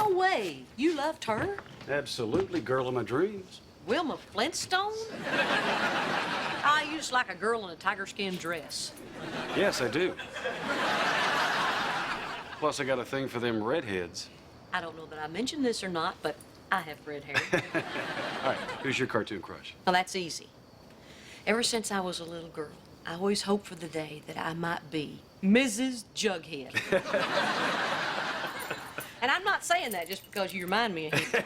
No way. You loved her? Absolutely, girl of my dreams. Wilma Flintstone? You just like a girl in a tiger skin dress. Yes, I do. Plus, I got a thing for them redheads. I don't know that I mentioned this or not, but I have red hair. All right, who's your cartoon crush? Well, that's easy. Ever since I was a little girl, I always hoped for the day that I might be Mrs. Jughead. And I'm not saying that just because you remind me of him.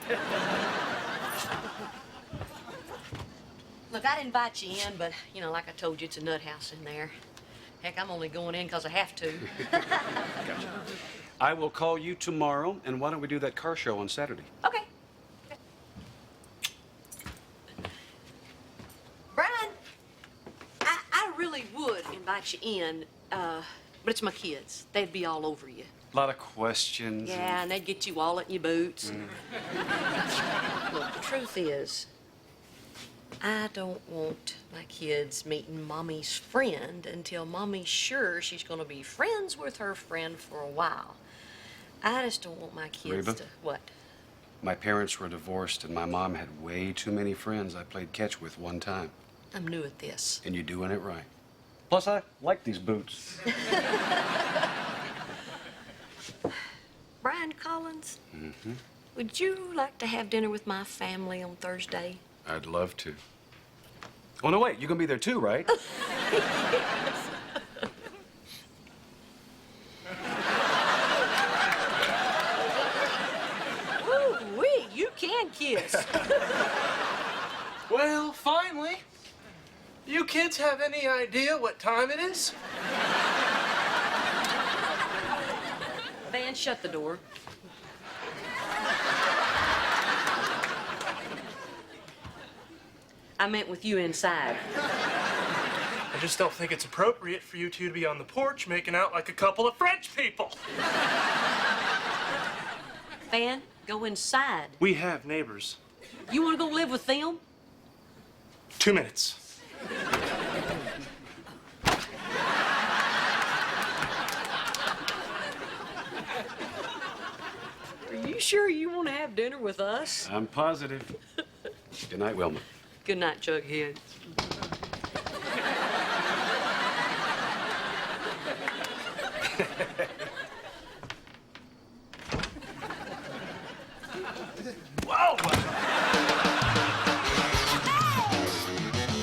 Look, I'd invite you in, but, you know, like I told you, it's a nut house in there. Heck, I'm only going in because I have to. Gotcha. I will call you tomorrow, and why don't we do that car show on Saturday? Okay. Brian, I really would invite you in, but it's my kids. They'd be all over you. A lot of questions. Yeah, and they'd get you all in your boots. Look, the truth is, I don't want my kids meeting Mommy's friend until Mommy's sure she's going to be friends with her friend for a while. I just don't want my kids Reba? to... What? My parents were divorced, and my mom had way too many friends I played catch with one time. I'm new at this. And you're doing it right. Plus, I like these boots. Brian Collins, would you like to have dinner with my family on Thursday? I'd love to. Oh, no, wait. You're going to be there too, right? Ooh-wee, you can kiss. Well, finally. You kids have any idea what time it is? Van, shut the door. I meant with you inside. I just don't think it's appropriate for you two to be on the porch making out like a couple of French people. Van, go inside. We have neighbors. You want to go live with them? 2 minutes. Are you sure you want to have dinner with us? I'm positive. Good night, Wilma. Good night, Jughead. Whoa!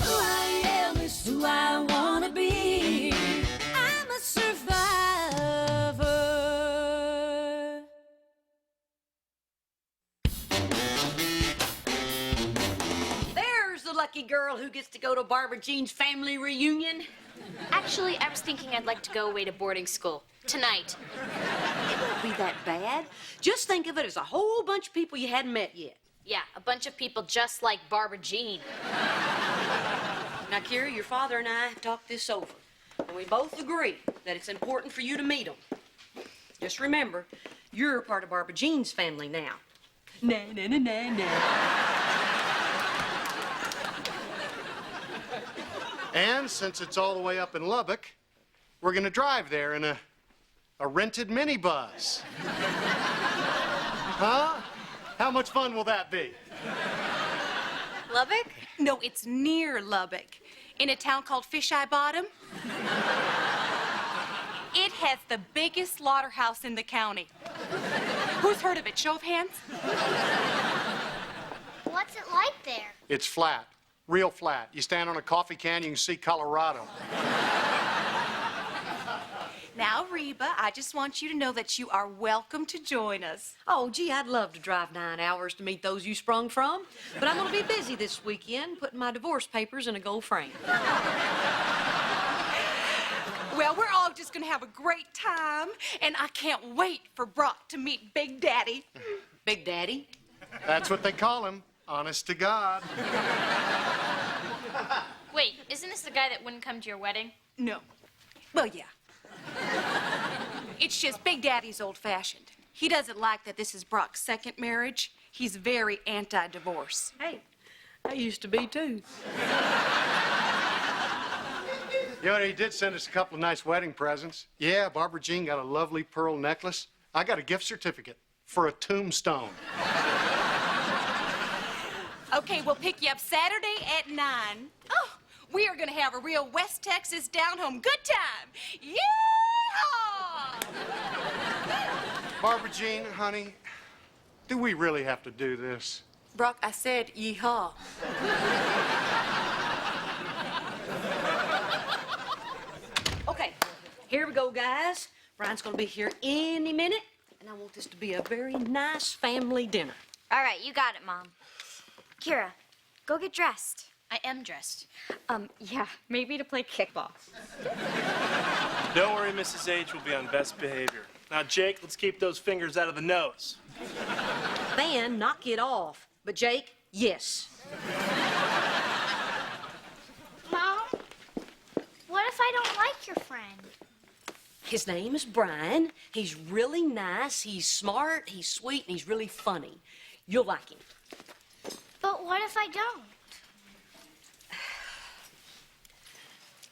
Who I am is who I wanna be. I'm a survivor. There's the lucky girl who gets to go to Barbara Jean's family reunion. Actually, I was thinking I'd like to go away to boarding school tonight. It won't be that bad. Just think of it as a whole bunch of people you hadn't met yet. Yeah, a bunch of people just like Barbara Jean. Now, Kira, your father and I have talked this over, and we both agree that it's important for you to meet them. Just remember, you're part of Barbara Jean's family now. Na na na na na. And since it's all the way up in Lubbock, we're gonna drive there in a rented minibus. Huh? How much fun will that be? Lubbock? No, it's near Lubbock, in a town called Fisheye Bottom. It has the biggest slaughterhouse in the county. Who's heard of it? Show of hands. What's it like there? It's flat, real flat. You stand on a coffee can, you can see Colorado. Now, Reba, I just want you to know that you are welcome to join us. Oh, gee, I'd love to drive 9 hours to meet those you sprung from, but I'm going to be busy this weekend putting my divorce papers in a gold frame. Well, we're all just gonna have a great time, and I can't wait for Brock to meet Big Daddy. Big Daddy? That's what they call him, honest to God. Wait, isn't this the guy that wouldn't come to your wedding? No. Well, yeah. It's just Big Daddy's old-fashioned. He doesn't like that this is Brock's second marriage. He's very anti-divorce. Hey, I used to be too. You know, he did send us a couple of nice wedding presents. Yeah, Barbara Jean got a lovely pearl necklace. I got a gift certificate. for a tombstone. Okay, we'll pick you up Saturday at 9. Oh, we are gonna have a real West Texas down-home good time. Yeehaw! Barbara Jean, honey, do we really have to do this? Brock, I said yeehaw. Okay, here we go, guys. Brian's gonna be here any minute, and I want this to be a very nice family dinner. All right, you got it, Mom. Kira, go get dressed. I am dressed. Yeah, maybe to play kickball. Don't worry, Mrs. H will be on best behavior. Now, Jake, let's keep those fingers out of the nose. Van, knock it off. But Jake, yes. Mom, what if I don't like your friend? His name is Brian. He's really nice, he's smart, he's sweet, and he's really funny. You'll like him. But what if I don't?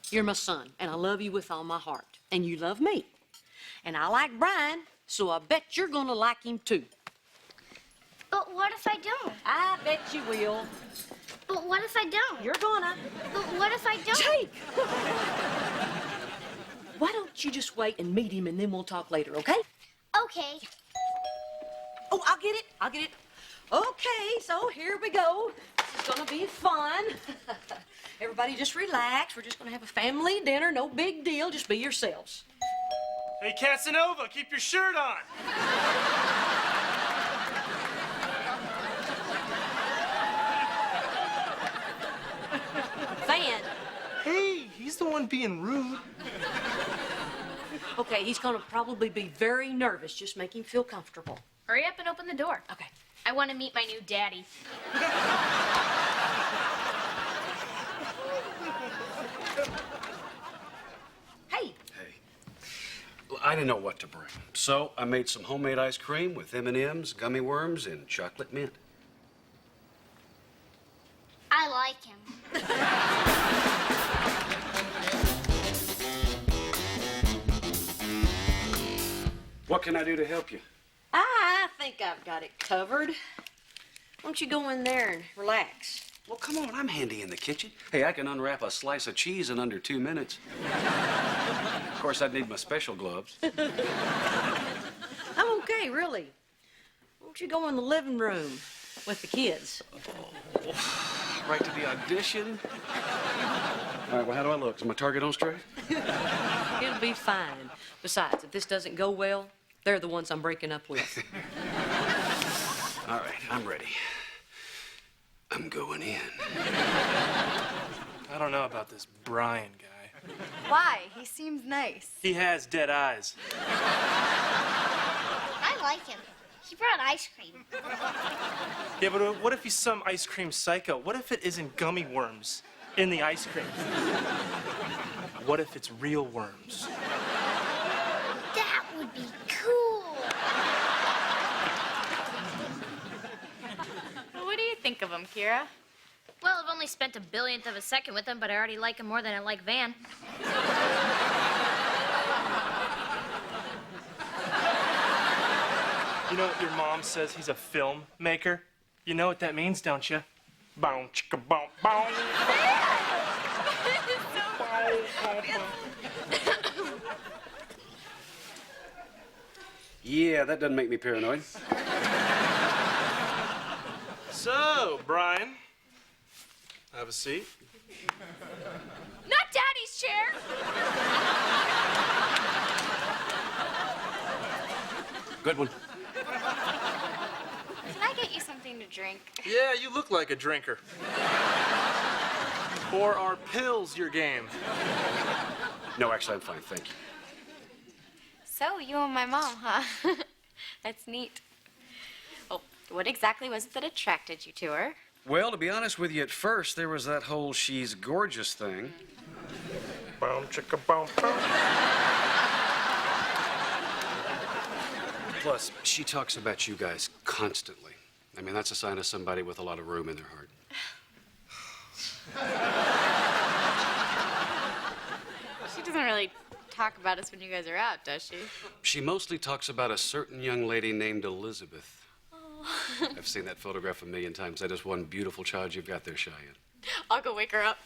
You're my son, and I love you with all my heart. And you love me. And I like Brian, so I bet you're gonna like him too. But what if I don't? I bet you will. But what if I don't? You're gonna. But what if I don't? Jake! Why don't you just wait and meet him, and then we'll talk later, okay? Okay. Oh, I'll get it. I'll get it. Okay, so here we go. This is gonna be fun. Everybody just relax. We're just gonna have a family dinner. No big deal. Just be yourselves. Hey, Casanova, keep your shirt on. Van. Hey, he's the one being rude. Okay, he's gonna probably be very nervous. Just make him feel comfortable. Hurry up and open the door. Okay. I want to meet my new daddy. Hey. Hey, well, I didn't know what to bring, so I made some homemade ice cream with M&Ms, gummy worms, and chocolate mint. I like him. What can I do to help you? I think I've got it covered. Why don't you go in there and relax? Well, come on, I'm handy in the kitchen. Hey, I can unwrap a slice of cheese in under 2 minutes. Of course, I'd need my special gloves. I'm okay, really. Why don't you go in the living room with the kids? Right to the audition. All right, well, how do I look? Is my target on straight? It'll be fine. Besides, if this doesn't go well, they're the ones I'm breaking up with. All right, I'm ready. I'm going in. I don't know about this Brian guy. Why? He seems nice. He has dead eyes. I like him. He brought ice cream. Yeah, but what if he's some ice cream psycho? What if it isn't gummy worms in the ice cream? What if it's real worms? That would be cool. What do you think of him, Kira? Well, I've only spent a billionth of a second with him, but I already like him more than I like Van. You know what your mom says he's a film maker? You know what that means, don't you? Bow, chicka, bow, bow. Yeah, that doesn't make me paranoid. So, Brian, have a seat. Not Daddy's chair! Good one. Can I get you something to drink? Yeah, you look like a drinker. Or are pills your game? No, actually, I'm fine, thank you. So, you and my mom, huh? That's neat. Oh, what exactly was it that attracted you to her? Well, to be honest with you, at first, there was that whole she's gorgeous thing. Bow, chicka, bow, bow. Plus, she talks about you guys constantly. I mean, that's a sign of somebody with a lot of room in their heart. She doesn't really talk about us when you guys are out, does she? She mostly talks about a certain young lady named Elizabeth. Oh. I've seen that photograph a million times. That is one beautiful child you've got there, Cheyenne. I'll go wake her up.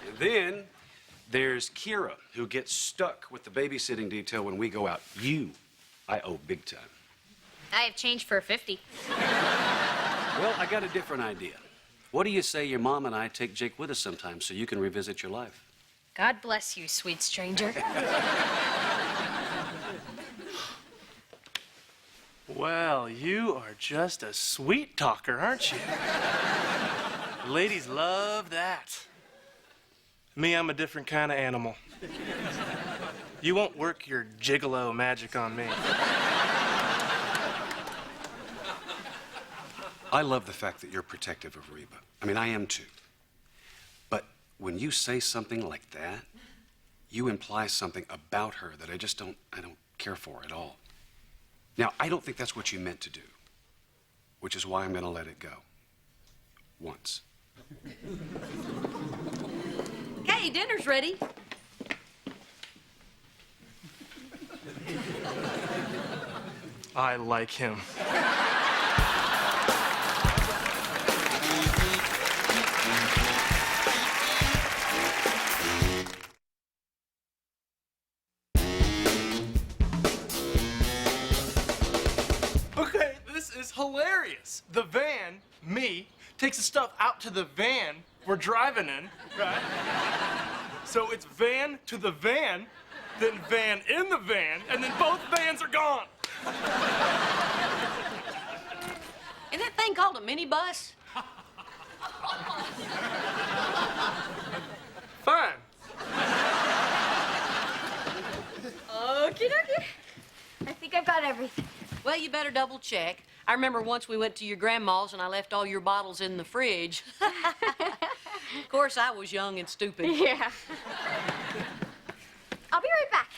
And then there's Kira, who gets stuck with the babysitting detail when we go out. I owe big time. I have change for a 50. Well, I got a different idea. What do you say your mom and I take Jake with us sometime so you can revisit your life? God bless you, sweet stranger. Well, you are just a sweet talker, aren't you? Ladies love that. Me, I'm a different kind of animal. You won't work your gigolo magic on me. I love the fact that you're protective of Reba. I mean, I am too. But when you say something like that, you imply something about her that I don't care for at all. Now, I don't think that's what you meant to do, which is why I'm going to let it go. Once. Okay, dinner's ready. I like him. Okay, this is hilarious. The van, me, takes the stuff out to the van we're driving in, right? So it's van to the van, then van in the van, and then both vans are gone. Is that thing called a minibus? Fine. Okie dokie. I think I've got everything. Well, you better double check. I remember once we went to your grandma's and I left all your bottles in the fridge. Of course, I was young and stupid. Yeah. I'll be right back.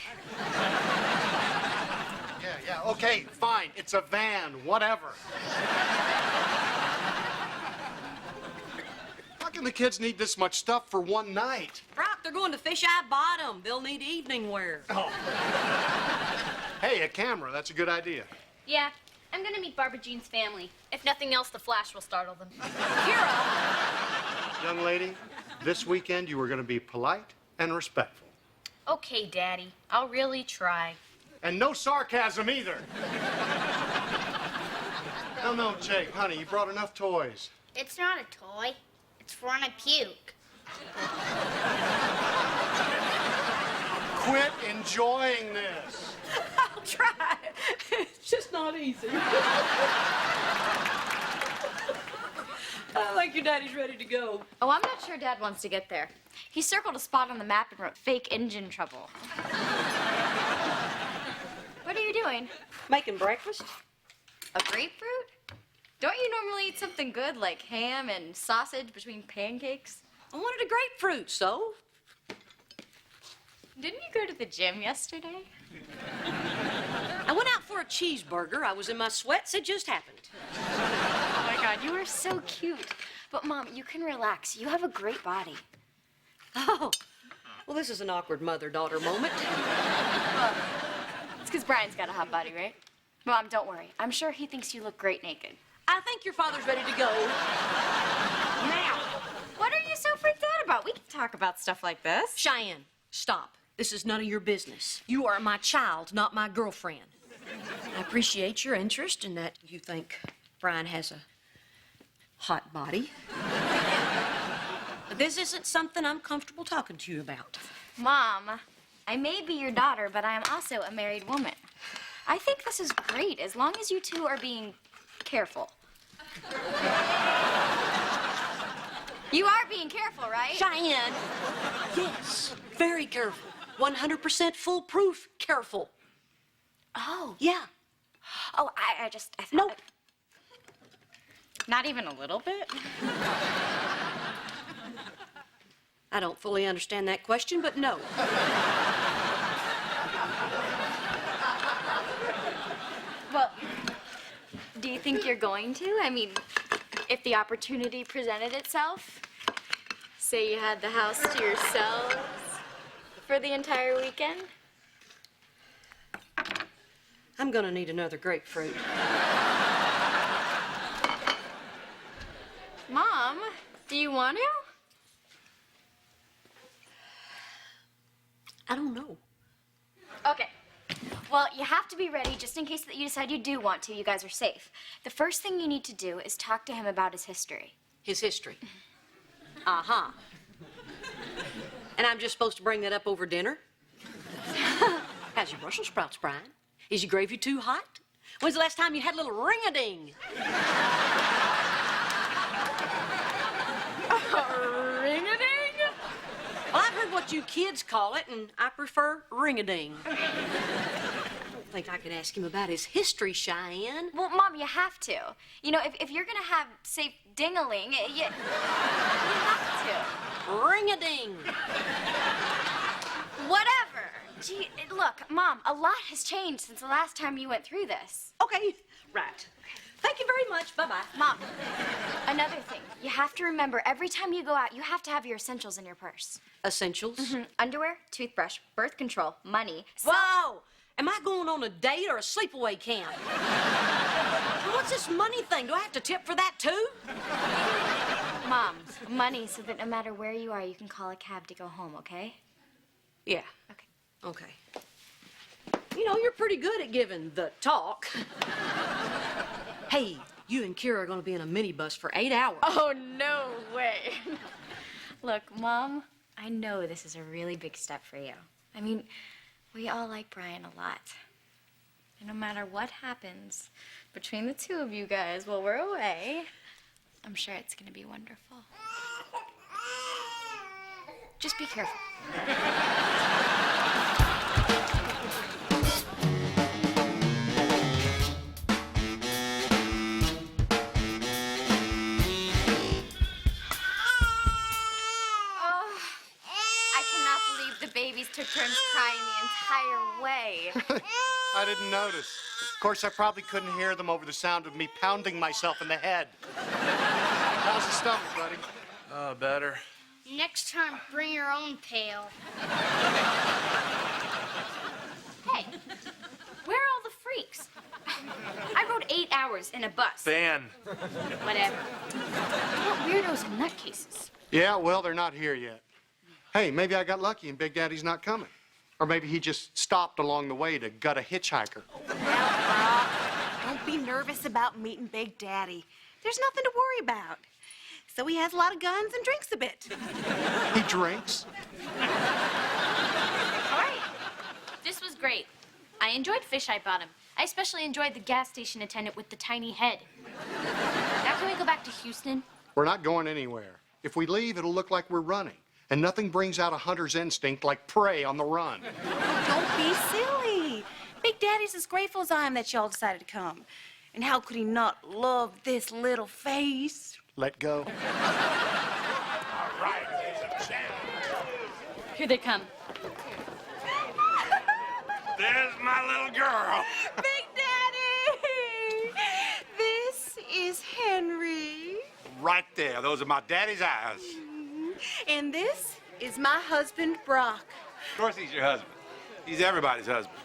Yeah, okay, fine. It's a van, whatever. How can the kids need this much stuff for one night? Brock, they're going to Fish Eye Bottom. They'll need evening wear. Oh. Hey, a camera, that's a good idea. Yeah, I'm gonna meet Barbara Jean's family. If nothing else, the flash will startle them. Kira! Young lady, this weekend you are going to be polite and respectful. Okay, Daddy, I'll really try. And no sarcasm either. No, Jake, honey, you brought enough toys. It's not a toy. It's for when I puke. Quit enjoying this. I'll try. It's just not easy. I think your daddy's ready to go. Oh, I'm not sure Dad wants to get there. He circled a spot on the map and wrote fake engine trouble. What are you doing? Making breakfast? A grapefruit? Don't you normally eat something good like ham and sausage between pancakes? I wanted a grapefruit, so. Didn't you go to the gym yesterday? I went out for a cheeseburger. I was in my sweats. It just happened. Oh my God, you are so cute. But Mom, you can relax. You have a great body. Oh, well, this is an awkward mother-daughter moment. It's because Brian's got a hot body, right? Mom, don't worry. I'm sure he thinks you look great naked. I think your father's ready to go. Now, what are you so freaked out about? We can talk about stuff like this. Cheyenne, stop. This is none of your business. You are my child, not my girlfriend. I appreciate your interest in that you think Brian has a hot body. But this isn't something I'm comfortable talking to you about. Mom, I may be your daughter, but I am also a married woman. I think this is great as long as you two are being careful. You are being careful, right? Cheyenne, yes, very careful. 100% foolproof careful. Oh. Yeah. Oh, I thought... Nope. Not even a little bit? I don't fully understand that question, but no. Well, do you think you're going to? I mean, if the opportunity presented itself, say you had the house to yourselves. For the entire weekend? I'm gonna need another grapefruit. Mom, do you want to? I don't know. Okay. Well, you have to be ready just in case that you decide you do want to. You guys are safe. The first thing you need to do is talk to him about his history. His history. Uh-huh. And I'm just supposed to bring that up over dinner? How's your Brussels sprouts, Brian? Is your gravy too hot? When's the last time you had a little ring-a-ding? Ring-a-ding? Well, I've heard what you kids call it, and I prefer ring-a-ding. I don't think I could ask him about his history, Cheyenne. Well, Mom, you have to. You know, if you're gonna have, say, ding-a-ling, you have to. Ring-a-ding. Whatever. Gee, look, Mom, a lot has changed since the last time you went through this. Okay, right. Thank you very much. Bye-bye. Mom, another thing. You have to remember, every time you go out, you have to have your essentials in your purse. Essentials? Underwear, toothbrush, birth control, money. Whoa! Am I going on a date or a sleepaway camp? What's this money thing? Do I have to tip for that too? Mom, money so that no matter where you are, you can call a cab to go home, okay? Yeah. Okay. Okay. You know, you're pretty good at giving the talk. Hey, you and Kira are gonna be in a minibus for 8 hours. Oh, no way. Look, Mom, I know this is a really big step for you. I mean, we all like Brian a lot. And no matter what happens between the two of you guys while we're away, I'm sure it's gonna be wonderful. Just be careful. Babies took turns crying the entire way. I didn't notice. Of course, I probably couldn't hear them over the sound of me pounding myself in the head. How's the stomach, buddy? Better. Next time, bring your own pail. Hey, where are all the freaks? I rode 8 hours in a bus. Van. Whatever. What weirdos and nutcases? Yeah, well, they're not here yet. Hey, maybe I got lucky and Big Daddy's not coming. Or maybe he just stopped along the way to gut a hitchhiker. Don't be nervous about meeting Big Daddy. There's nothing to worry about. So he has a lot of guns and drinks a bit. He drinks? All right. This was great. I enjoyed fish I bought him. I especially enjoyed the gas station attendant with the tiny head. Now can we go back to Houston? We're not going anywhere. If we leave, it'll look like we're running. And nothing brings out a hunter's instinct like prey on the run. Don't be silly. Big Daddy's as grateful as I am that y'all decided to come. And how could he not love this little face? Let go. All right, ladies and Here they come. There's my little girl. Big Daddy! This is Henry. Right there. Those are my daddy's eyes. And this is my husband, Brock. Of course he's your husband. He's everybody's husband.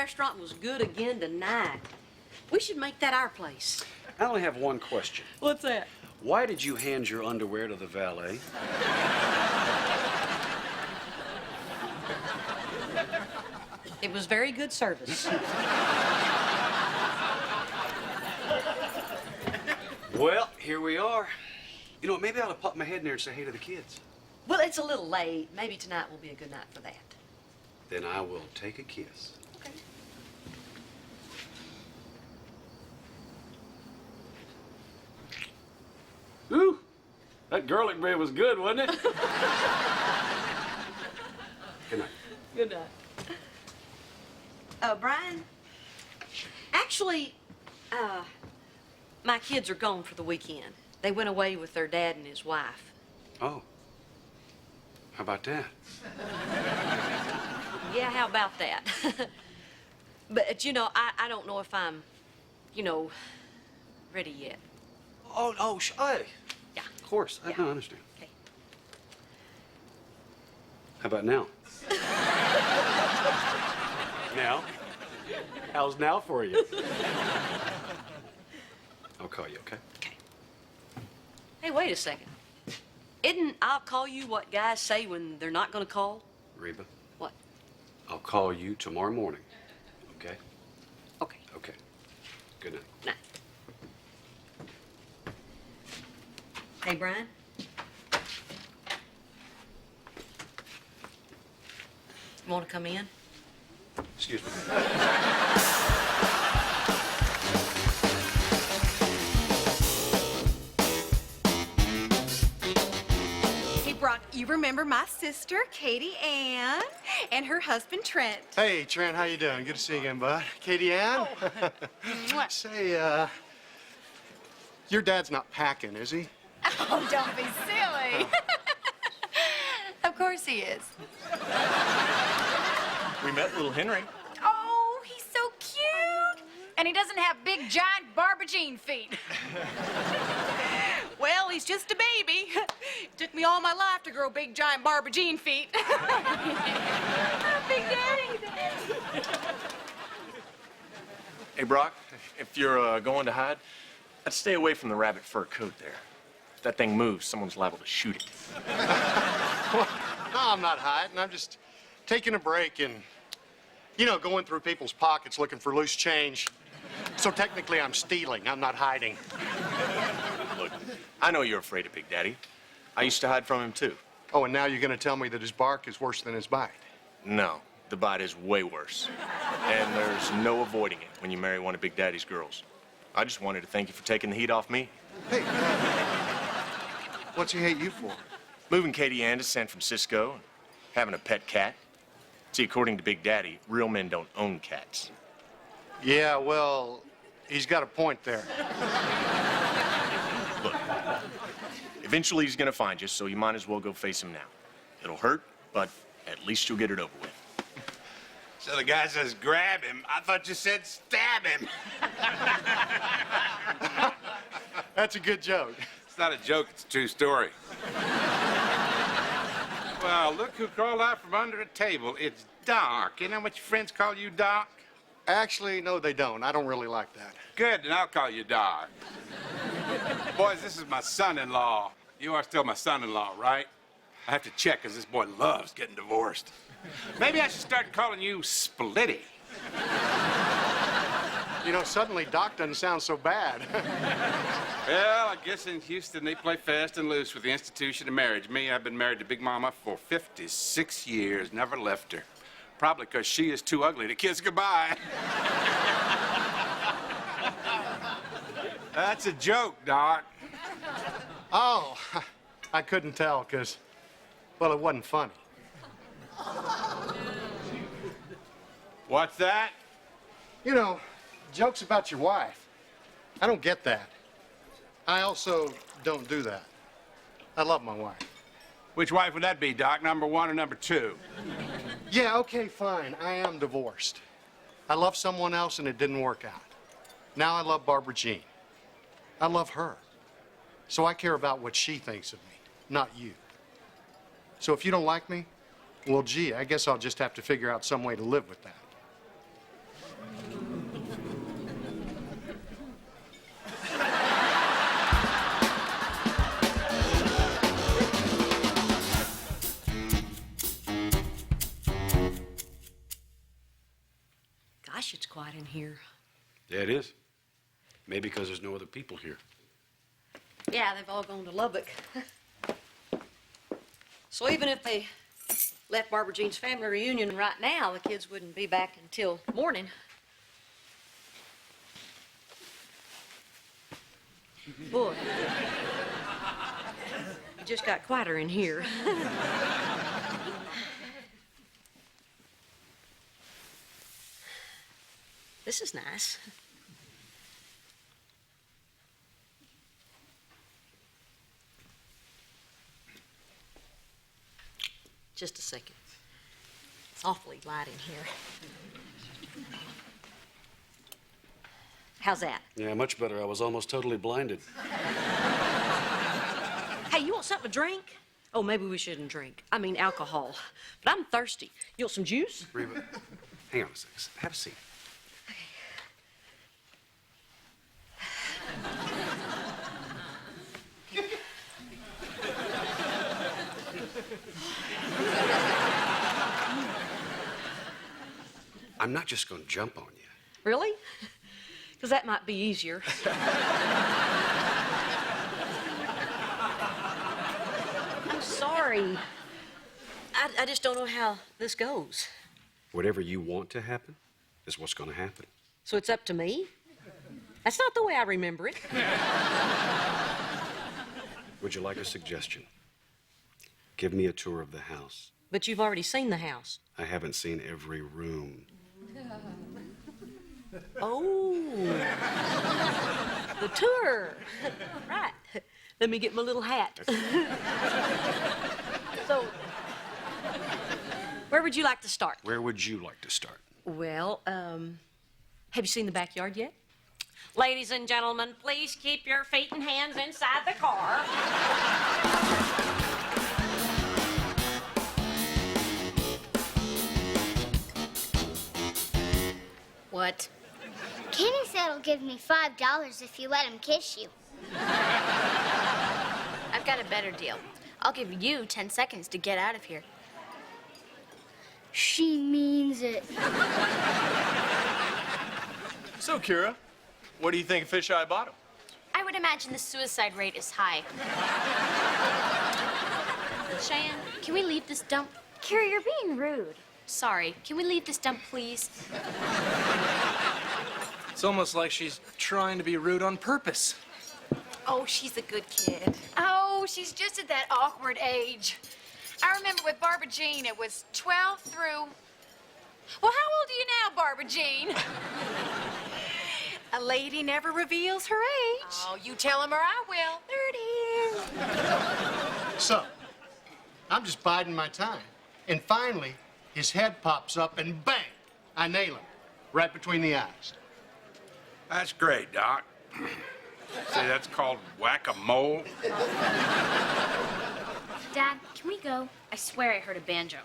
restaurant was good again tonight. We should make that our place. I only have one question. What's that? Why did you hand your underwear to the valet? It was very good service. Well, here we are. You know, maybe I ought to pop my head in there and say hey to the kids. Well, it's a little late. Maybe tonight will be a good night for that. Then I will take a kiss. Okay. Ooh, that garlic bread was good, wasn't it? Good night. Good night. Brian, actually, my kids are gone for the weekend. They went away with their dad and his wife. Oh. How about that? Yeah, how about that? But, you know, I don't know if I'm, you know, ready yet. Oh, hey. Yeah. Of course. Yeah. I understand. Okay. How about now? Now? How's now for you? I'll call you, okay? Okay. Hey, wait a second. Isn't I'll call you what guys say when they're not gonna call? Reba, What? I'll call you tomorrow morning, okay? Okay. Okay. Good night. Night. Hey, Brian. You wanna come in? Excuse me. Hey, Brock, you remember my sister, Katie Ann, and her husband, Trent. Hey, Trent, how you doing? Good to see you again, bud. Katie Ann? What? Say, your dad's not packing, is he? Oh, don't be silly. Of course he is. We met little Henry. Oh, he's so cute. And he doesn't have big, giant Barbara-Jean feet. Well, he's just a baby. Took me all my life to grow big, giant Barbara-Jean feet. Big Daddy. Hey, Brock, if you're going to hide, I'd stay away from the rabbit fur coat there. If that thing moves, someone's liable to shoot it. Well, no, I'm not hiding. I'm just taking a break and, you know, going through people's pockets looking for loose change. So technically, I'm stealing. I'm not hiding. Look, I know you're afraid of Big Daddy. I used to hide from him, too. Oh, and now you're going to tell me that his bark is worse than his bite. No, the bite is way worse. And there's no avoiding it when you marry one of Big Daddy's girls. I just wanted to thank you for taking the heat off me. Hey, what's he hate you for? Moving Katie Ann to San Francisco and having a pet cat. See, according to Big Daddy, real men don't own cats. Yeah, well, he's got a point there. Look, eventually he's gonna find you, so you might as well go face him now. It'll hurt, but at least you'll get it over with. So the guy says, grab him. I thought you said stab him. That's a good joke. It's not a joke, it's a true story. Well, look who crawled out from under a table. It's Doc. You know what your friends call you, Doc? Actually, no, they don't. I don't really like that. Good, then I'll call you Doc. Boys, this is my son-in-law. You are still my son-in-law, right? I have to check, because this boy loves getting divorced. Maybe I should start calling you Splitty. You know, suddenly Doc doesn't sound so bad. Well, I guess in Houston they play fast and loose with the institution of marriage. Me, I've been married to Big Mama for 56 years, never left her. Probably because she is too ugly to kiss goodbye. That's a joke, Doc. Oh, I couldn't tell because, well, it wasn't funny. What's that? You know, jokes about your wife. I don't get that. I also don't do that. I love my wife. Which wife would that be, Doc? Number one or number two? Yeah, okay, fine. I am divorced. I love someone else and it didn't work out. Now I love Barbara Jean. I love her. So I care about what she thinks of me, not you. So if you don't like me, well, gee, I guess I'll just have to figure out some way to live with that. Gosh, it's quiet in here. Yeah, it is. Maybe because there's no other people here. Yeah, they've all gone to Lubbock. So even if they left Barbara Jean's family reunion right now, the kids wouldn't be back until morning. Boy, it just got quieter in here. This is nice. Just a second. It's awfully light in here. How's that? Yeah, much better. I was almost totally blinded. Hey, you want something to drink? Oh, maybe we shouldn't drink. I mean alcohol. But I'm thirsty. You want some juice? Reba, hang on a second. Have a seat. I'm not just going to jump on you. Really? Because that might be easier. I'm sorry. I just don't know how this goes. Whatever you want to happen is what's going to happen. So it's up to me? That's not the way I remember it. Would you like a suggestion? Give me a tour of the house. But you've already seen the house. I haven't seen every room. Oh. The tour. Right. Let me get my little hat. So, where would you like to start? Where would you like to start? Well, have you seen the backyard yet? Ladies and gentlemen, please keep your feet and hands inside the car. What? Kenny said he'll give me $5 if you let him kiss you. I've got a better deal. I'll give you 10 seconds to get out of here. She means it. So, Kira, what do you think of Fisheye Bottom? I would imagine the suicide rate is high. Cheyenne, can we leave this dump? Kira, you're being rude. Sorry, can we leave this dump, please? It's almost like she's trying to be rude on purpose. Oh, she's a good kid. Oh, she's just at that awkward age. I remember with Barbara Jean, it was 12 through... Well, how old are you now, Barbara Jean? A lady never reveals her age. Oh, you tell him or I will. There it is. So, I'm just biding my time. And finally, his head pops up and bang, I nail him. Right between the eyes. That's great, Doc. See, that's called whack-a-mole. Dad, can we go? I swear I heard a banjo.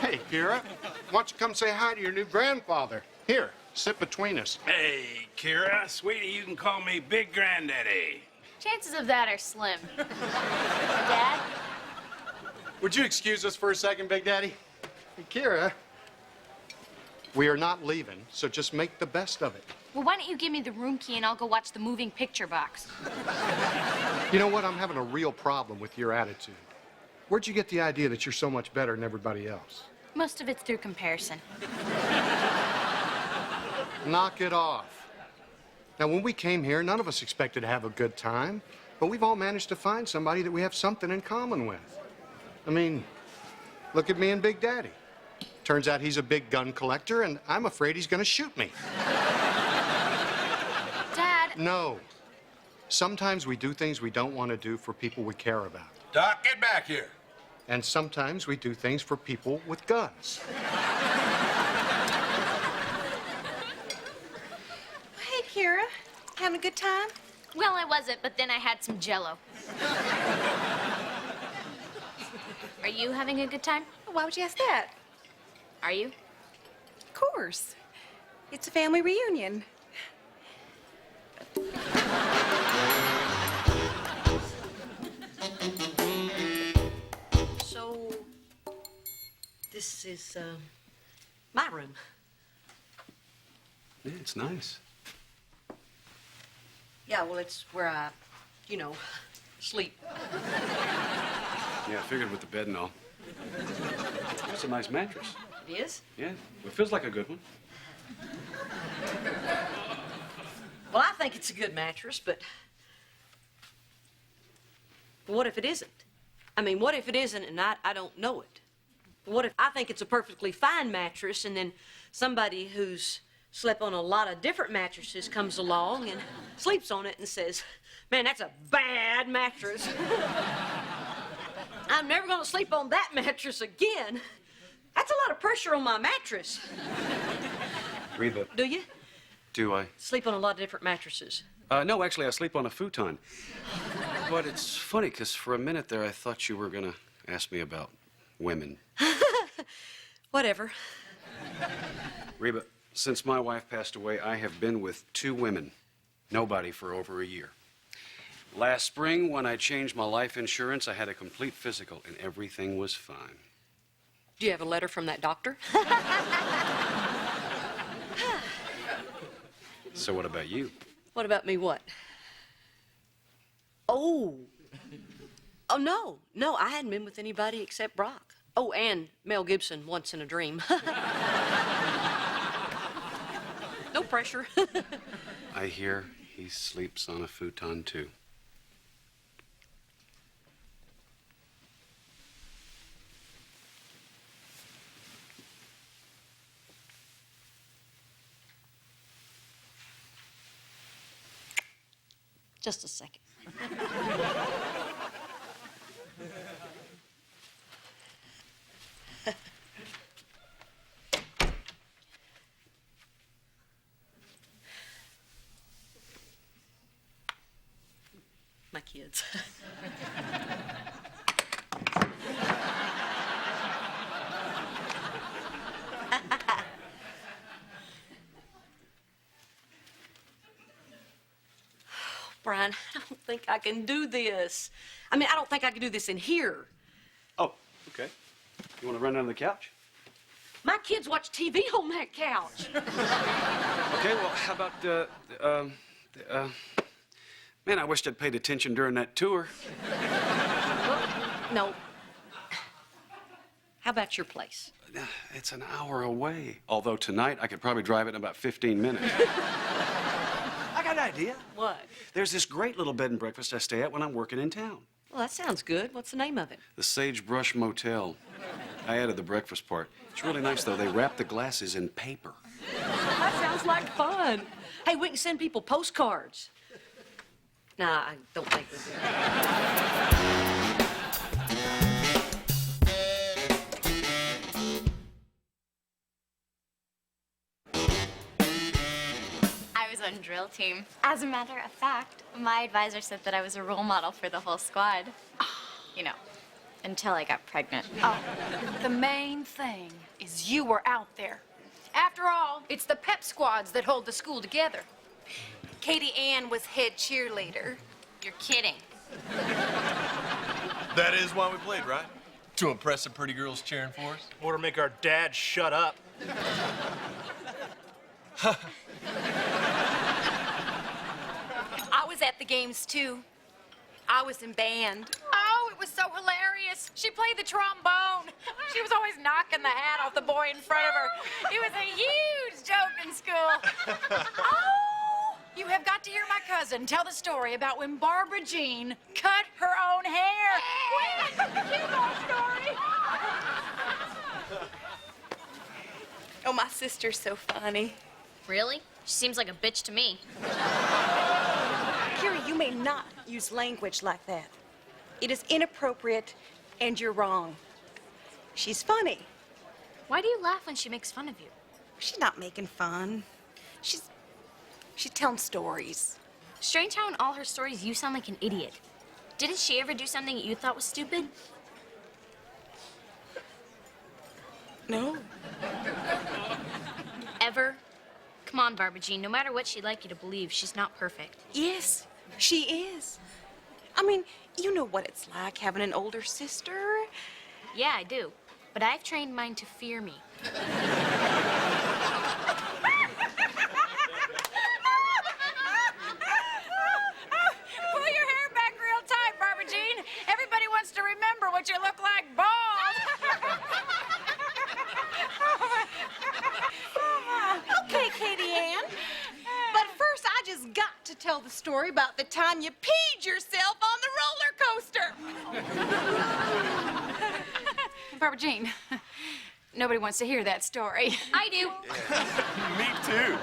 Hey, Kira, why don't you come say hi to your new grandfather? Here, sit between us. Hey, Kira, sweetie, you can call me Big Granddaddy. Chances of that are slim. Dad? Would you excuse us for a second, Big Daddy? Hey, Kira, we are not leaving, so just make the best of it. Well, why don't you give me the room key and I'll go watch the moving picture box. You know what? I'm having a real problem with your attitude. Where'd you get the idea that you're so much better than everybody else? Most of it's through comparison. Knock it off. Now, when we came here, none of us expected to have a good time, but we've all managed to find somebody that we have something in common with. I mean, look at me and Big Daddy. Turns out he's a big gun collector, and I'm afraid he's gonna shoot me. Dad! No. Sometimes we do things we don't want to do for people we care about. Doc, get back here. And sometimes we do things for people with guns. Hey, Kira, having a good time? Well, I wasn't, but then I had some Jell-O. Are you having a good time? Why would you ask that? Are you? Of course. It's a family reunion. So, this is, my room. Yeah, it's nice. Yeah, well, it's where I, sleep. Yeah, I figured with the bed and all. That's a nice mattress. It is? Yeah, it feels like a good one. Well, I think it's a good mattress, but what if it isn't? I mean, what if it isn't and I don't know it? What if I think it's a perfectly fine mattress and then somebody who's slept on a lot of different mattresses comes along and sleeps on it and says, man, that's a bad mattress. I'm never gonna sleep on that mattress again. That's a lot of pressure on my mattress. Reba. Do you? Do I? Sleep on a lot of different mattresses. No, actually, I sleep on a futon. But it's funny, because for a minute there, I thought you were going to ask me about women. Whatever. Reba, since my wife passed away, I have been with 2 women. Nobody for over a year. Last spring, when I changed my life insurance, I had a complete physical, and everything was fine. Do you have a letter from that doctor? So what about you? What about me what? Oh, no, I hadn't been with anybody except Brock. Oh, and Mel Gibson, Once in a Dream. No pressure. I hear he sleeps on a futon, too. Just a second. My kids. Brian, I don't think I can do this. I mean, I don't think I can do this in here. Oh, okay. You want to run under the couch? My kids watch TV on that couch. Okay, well, how about, man, I wished I'd paid attention during that tour. No. How about your place? It's an hour away. Although tonight, I could probably drive it in about 15 minutes. I got an idea. What? There's this great little bed and breakfast I stay at when I'm working in town. Well, that sounds good. What's the name of it? The Sagebrush Motel. I added the breakfast part. It's really nice, though. They wrap the glasses in paper. That sounds like fun. Hey, we can send people postcards. Nah, I don't think we do. I was on drill team. As a matter of fact, my advisor said that I was a role model for the whole squad. You know, until I got pregnant. Oh, the main thing is you were out there. After all, it's the pep squads that hold the school together. Katie Ann was head cheerleader. You're kidding. That is why we played, right? To impress the pretty girls cheering for us? Or to make our dad shut up. I was at the games too. I was in band. Oh, it was so hilarious. She played the trombone. She was always knocking the hat off the boy in front of her. It was a huge joke in school. Oh, you have got to hear my cousin tell the story about when Barbara Jean cut her own hair. Cute little story. Oh, my sister's so funny. Really? She seems like a bitch to me. Kira, you may not use language like that. It is inappropriate, and you're wrong. She's funny. Why do you laugh when she makes fun of you? She's not making fun. She's telling stories. Strange how in all her stories you sound like an idiot. Didn't she ever do something that you thought was stupid? No. Never. Come on, Barbara Jean. No matter what she'd like you to believe, she's not perfect. Yes, she is. I mean, you know what it's like having an older sister. Yeah, I do. But I've trained mine to fear me. Pull your hair back real tight, Barbara Jean. Everybody wants to remember what you look like bald. Okay, Katie Ann. But first, I just got to tell the story about the time you peed yourself on the roller coaster. Barbara Jean, nobody wants to hear that story. I do. Me too.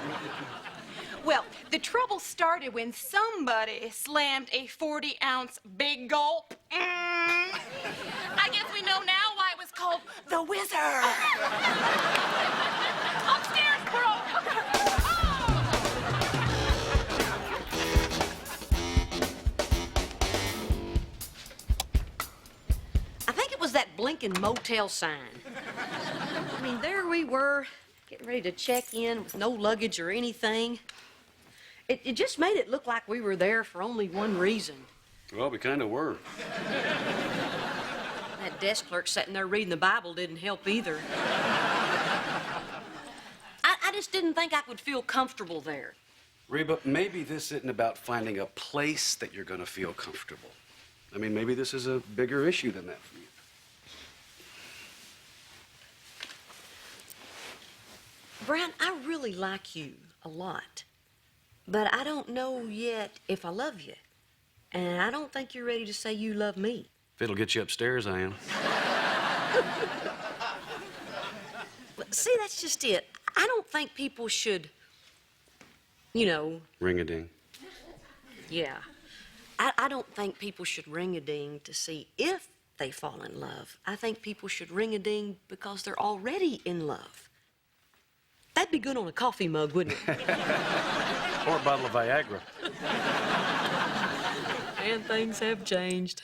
Well, the trouble started when somebody slammed a 40-ounce big gulp. I guess we know now why it was called the Wizard. Upstairs, bro. I think it was that blinking motel sign. I mean, there we were, getting ready to check in with no luggage or anything. It just made it look like we were there for only one reason. Well, we kind of were. That desk clerk sitting there reading the Bible didn't help either. I just didn't think I would feel comfortable there. Reba, maybe this isn't about finding a place that you're going to feel comfortable. I mean, maybe this is a bigger issue than that for you. Brian, I really like you a lot. But I don't know yet if I love you. And I don't think you're ready to say you love me. If it'll get you upstairs, I am. See, that's just it. I don't think people should, you know... Ring-a-ding. Yeah. I don't think people should ring-a-ding to see if they fall in love. I think people should ring-a-ding because they're already in love. That'd be good on a coffee mug, wouldn't it? Or a bottle of Viagra. And things have changed.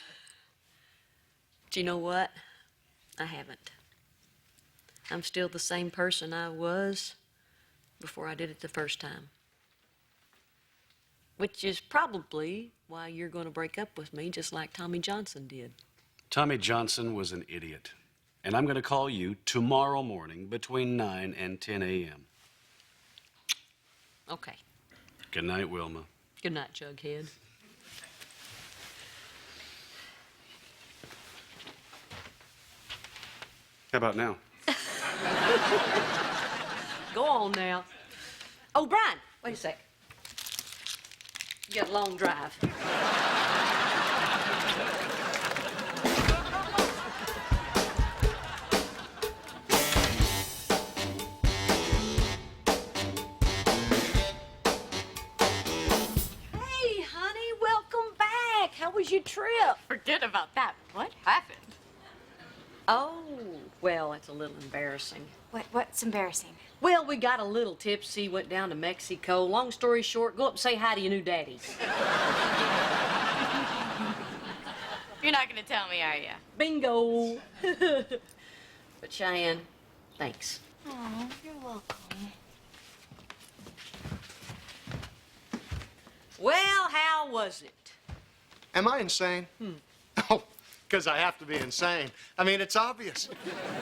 But you know what? I haven't. I'm still the same person I was before I did it the first time. Which is probably why you're going to break up with me just like Tommy Johnson did. Tommy Johnson was an idiot. And I'm going to call you tomorrow morning between 9 and 10 a.m. Okay. Good night, Wilma. Good night, Jughead. How about now? Go on now. Oh, Brian, wait a sec. You got a long drive. Hey, honey, welcome back. How was your trip? Forget about that. What happened? Oh, well, it's a little embarrassing. What's embarrassing? Well, we got a little tipsy, went down to Mexico. Long story short, go up and say hi to your new daddies. You're not gonna tell me, are you? Bingo. But Cheyenne, thanks. Oh, you're welcome. Well, how was it? Am I insane? Oh, because I have to be insane. I mean, it's obvious.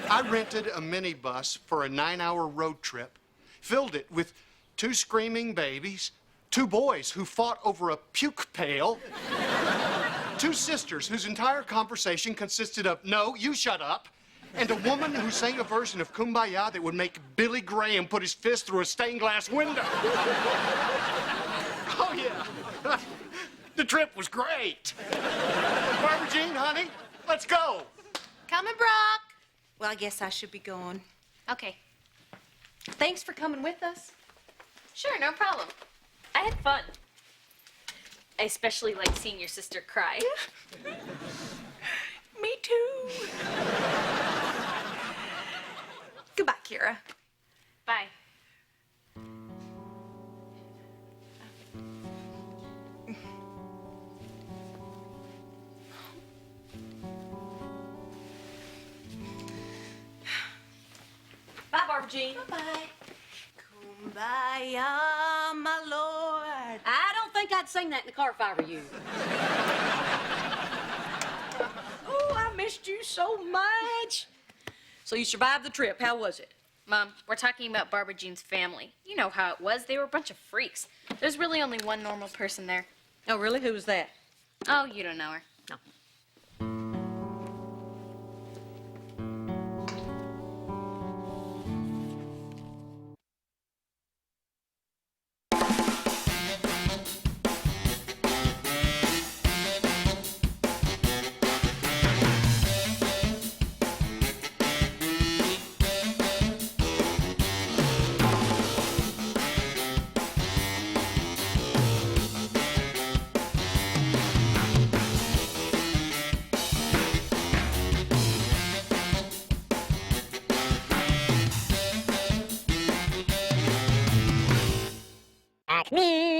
I rented a minibus for a 9-hour road trip, filled it with 2 screaming babies, 2 boys who fought over a puke pail, 2 sisters whose entire conversation consisted of, "No, you shut up," and a woman who sang a version of Kumbaya that would make Billy Graham put his fist through a stained glass window. Oh, yeah. The trip was great. Barbara Jean, honey, let's go. Coming, Brock. Well, I guess I should be going. Okay. Thanks for coming with us. Sure, no problem. I had fun. I especially like seeing your sister cry. Me too. Goodbye, Kira. Bye. Bye, Barbara Jean. Bye-bye. I am my Lord. I don't think I'd sing that in the car if I were you. Oh, I missed you so much. So you survived the trip. How was it? Mom, we're talking about Barbara Jean's family. You know how it was. They were a bunch of freaks. There's really only one normal person there. Oh, really? Who was that? Oh, you don't know her. No. Acme.